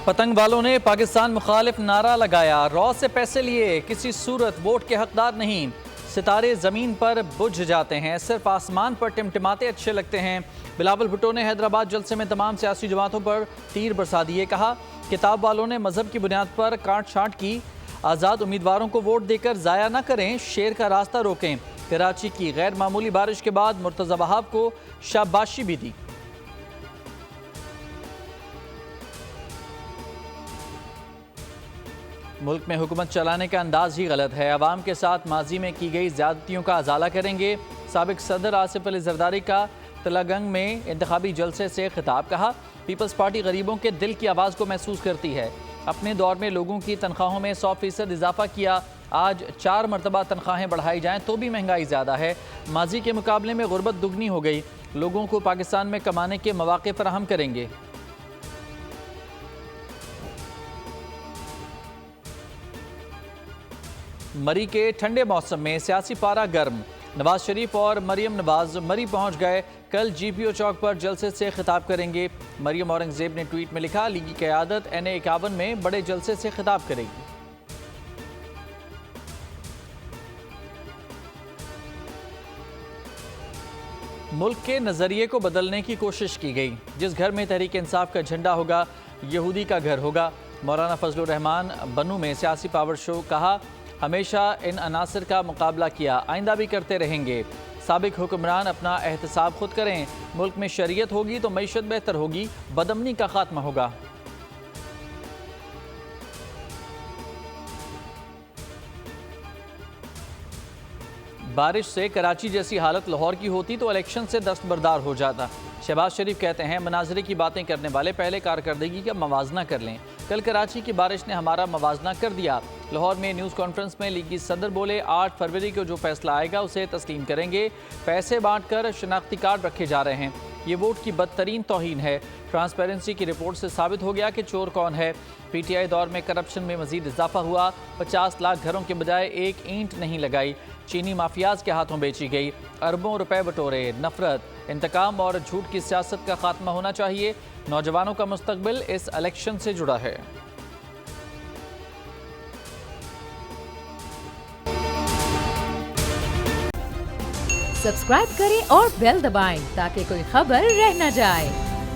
پتنگ والوں نے پاکستان مخالف نعرہ لگایا، رو سے پیسے لیے کسی صورت ووٹ کے حقدار نہیں، ستارے زمین پر بجھ جاتے ہیں، صرف آسمان پر ٹمٹماتے اچھے لگتے ہیں۔ بلاول بھٹو نے حیدرآباد جلسے میں تمام سیاسی جماعتوں پر تیر برسا دیے، کہا کتاب والوں نے مذہب کی بنیاد پر کاٹ چھانٹ کی، آزاد امیدواروں کو ووٹ دے کر ضائع نہ کریں، شیر کا راستہ روکیں۔ کراچی کی غیر معمولی بارش کے بعد مرتضی وہاب کو شاباشی بھی دی۔ ملک میں حکومت چلانے کا انداز ہی غلط ہے، عوام کے ساتھ ماضی میں کی گئی زیادتیوں کا ازالہ کریں گے۔ سابق صدر آصف علی زرداری کا تلنگانہ میں انتخابی جلسے سے خطاب، کہا پیپلز پارٹی غریبوں کے دل کی آواز کو محسوس کرتی ہے، اپنے دور میں لوگوں کی تنخواہوں میں 100% اضافہ کیا، آج 4 مرتبہ تنخواہیں بڑھائی جائیں تو بھی مہنگائی زیادہ ہے، ماضی کے مقابلے میں غربت دگنی ہو گئی، لوگوں کو پاکستان میں کمانے کے مواقع فراہم کریں گے۔ مری کے ٹھنڈے موسم میں سیاسی پارہ گرم، نواز شریف اور مریم نواز مری پہنچ گئے، کل جی پی او چوک پر جلسے سے خطاب کریں گے۔ مریم اورنگزیب نے ٹویٹ میں لکھا لیگی قیادت NA51 میں بڑے جلسے سے خطاب کرے گی۔ ملک کے نظریے کو بدلنے کی کوشش کی گئی، جس گھر میں تحریک انصاف کا جھنڈا ہوگا یہودی کا گھر ہوگا۔ مولانا فضل الرحمان بنو میں سیاسی پاور شو، کہا ہمیشہ ان عناصر کا مقابلہ کیا، آئندہ بھی کرتے رہیں گے۔ سابق حکمران اپنا احتساب خود کریں، ملک میں شریعت ہوگی تو معیشت بہتر ہوگی، بدامنی کا خاتمہ ہوگا۔ بارش سے کراچی جیسی حالت لاہور کی ہوتی تو الیکشن سے دستبردار ہو جاتا۔ شہباز شریف کہتے ہیں مناظرے کی باتیں کرنے والے پہلے کارکردگی کا موازنہ کر لیں، کل کراچی کی بارش نے ہمارا موازنہ کر دیا۔ لاہور میں نیوز کانفرنس میں لیگی صدر بولے 8 فروری کو جو فیصلہ آئے گا اسے تسلیم کریں گے، پیسے بانٹ کر شناختی کارڈ رکھے جا رہے ہیں، یہ ووٹ کی بدترین توہین ہے۔ ٹرانسپیرنسی کی رپورٹ سے ثابت ہو گیا کہ چور کون ہے۔ پی ٹی آئی دور میں کرپشن میں مزید اضافہ ہوا، 50 لاکھ گھروں کے بجائے ایک اینٹ نہیں لگائی، چینی مافیاز کے ہاتھوں بیچی گئی، اربوں روپے بٹورے، نفرت، انتقام اور جھوٹ کی سیاست کا خاتمہ ہونا چاہیے۔ نوجوانوں کا مستقبل اس الیکشن سے جڑا ہے۔ سبسکرائب کریں اور بیل دبائیں تاکہ کوئی خبر رہ نہ جائے۔